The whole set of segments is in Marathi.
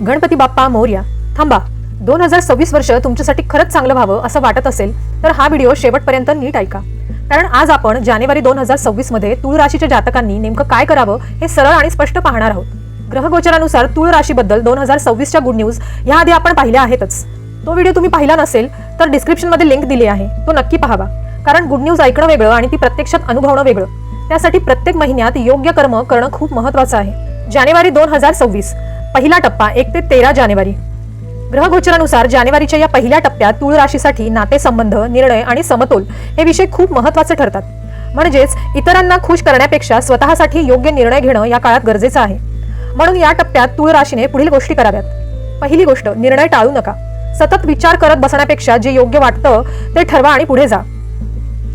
गणपती बाप्पा मोरया. थांबा, 2026 वर्ष तुमच्यासाठी खरंच चांगलं व्हावं असं वाटत असेल तर हा व्हिडिओ शेवटपर्यंत नीट ऐका. कारण आज आपण जानेवारी 2026 मध्ये तुळ राशीच्या जातकांनी नेमकं काय करावं हे सरळ आणि स्पष्ट पाहणार आहोत. ग्रहगोचरानुसार तुळ राशीबद्दल 2026च्या गुड न्यूज याआधी आपण पाहिल्या आहेतच. तो व्हिडिओ तुम्ही पाहिला नसेल तर डिस्क्रिप्शनमध्ये लिंक दिली आहे, तो नक्की पाहावा. कारण गुड न्यूज ऐकणं वेगळं आणि ती प्रत्यक्षात अनुभवणं वेगळं. त्यासाठी प्रत्येक महिन्यात योग्य कर्म करणं खूप महत्त्वाचं आहे. जानेवारी 2026 पहिला टप्पा 1 ते 13 जानेवारी. ग्रहगोचरानुसार जानेवारीच्या या पहिल्या टप्प्यात तुळ राशीसाठी नातेसंबंध, निर्णय आणि समतोल हे विषय खूप महत्त्वाचे ठरतात. म्हणजेच इतरांना खुश करण्यापेक्षा स्वतःसाठी योग्य निर्णय घेणं या काळात गरजेचं आहे. म्हणून या टप्प्यात तुळ राशीने पुढील गोष्टी कराव्यात. पहिली गोष्ट, निर्णय टाळू नका. सतत विचार करत बसण्यापेक्षा जे योग्य वाटतं ते ठरवा आणि पुढे जा.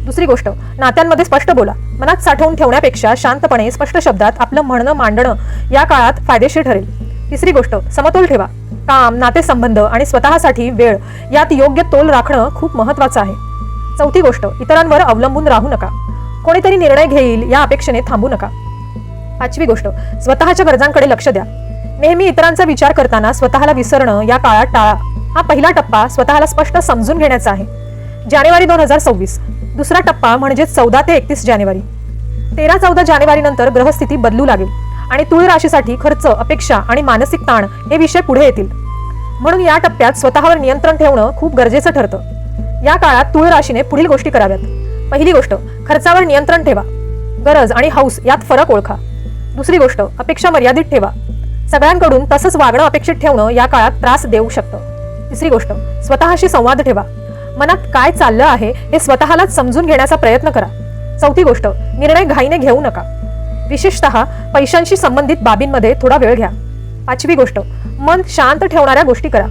दुसरी गोष्ट, नात्यांमध्ये स्पष्ट बोला. मनात साठवून ठेवण्यापेक्षा शांतपणे स्पष्ट शब्दात आपलं म्हणणं मांडणं या काळात फायदेशीर ठरेल. तिसरी गोष्ट, समतोल ठेवा. काम, नातेसंबंध आणि स्वतःसाठी वेळ यात योग्य तोल राखणं खूप महत्त्वाचं आहे. चौथी गोष्ट, इतरांवर अवलंबून राहू नका. कोणीतरी निर्णय घेईल या अपेक्षेने थांबू नका. पाचवी गोष्ट, स्वतःच्या गरजांकडे लक्ष द्या. नेहमी इतरांचा विचार करताना स्वतःला विसरणं या काळात टाळा. हा पहिला टप्पा स्वतःला स्पष्ट समजून घेण्याचा आहे. जानेवारी 2026 दुसरा टप्पा म्हणजे 14 ते 31 जानेवारी. 13-14 जानेवारी नंतर ग्रहस्थिती बदलू लागेल आणि तुळ राशीसाठी खर्च, अपेक्षा आणि मानसिक ताण हे विषय पुढे येतील. म्हणून या टप्प्यात स्वतःवर नियंत्रण ठेवणं खूप गरजेचं ठरतं. या काळात तुळ राशीने पुढील गोष्टी कराव्यात. पहिली गोष्ट, खर्चावर नियंत्रण ठेवा. गरज आणि हौस यात फरक ओळखा. दुसरी गोष्ट, अपेक्षा मर्यादित ठेवा. सगळ्यांकडून तसंच वागणं अपेक्षित ठेवणं या काळात त्रास देऊ शकतं. तिसरी गोष्ट, स्वतःशी संवाद ठेवा. मनात काय चाललं आहे हे स्वतःलाच समजून घेण्याचा प्रयत्न करा. चौथी गोष्ट, निर्णय घाईने घेऊ नका. विशेषतः पैशांशी संबंधित बाबींमध्ये थोडा वेळ घ्या. पाचवी गोष्ट, मन शांत ठेवणाऱ्या गोष्टी करा.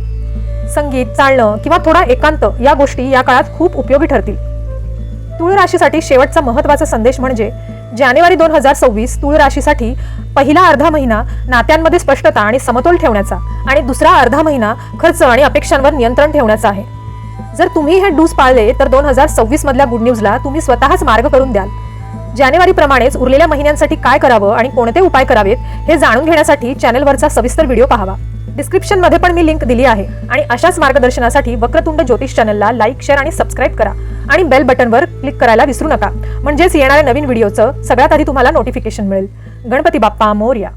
संगीत, चालणं किंवा थोडा एकांत या गोष्टी या काळात खूप उपयोगी ठरतील. तुळ राशीसाठी शेवटचा महत्त्वाचा संदेश म्हणजे जानेवारी 2026 तुळ राशीसाठी पहिला अर्धा महिना नात्यांमध्ये स्पष्टता आणि समतोल ठेवण्याचा आणि दुसरा अर्धा महिना खर्च आणि अपेक्षांवर नियंत्रण ठेवण्याचा आहे. जर तुम्ही हे डूस पाळले तर 2026 मधल्या गुड न्यूजला तुम्ही स्वतःच मार्ग करून द्याल. जानेवारी प्रमाणेच उरलेल्या महिन्यांसाठी काय करावं आणि कोणते उपाय करावेत हे जाणून घेण्यासाठी चॅनलवरचा सविस्तर व्हिडिओ पाहावा. डिस्क्रिप्शन मध्ये पण मी लिंक दिली आहे. आणि अशाच मार्गदर्शनासाठी वक्रतुंड ज्योतिष चॅनलला लाईक, शेअर आणि सबस्क्राईब करा आणि बेल बटनवर क्लिक करायला विसरू नका. म्हणजेच येणाऱ्या नवीन व्हिडिओचं सगळ्यात आधी तुम्हाला नोटिफिकेशन मिळेल. गणपती बाप्पा मोरया.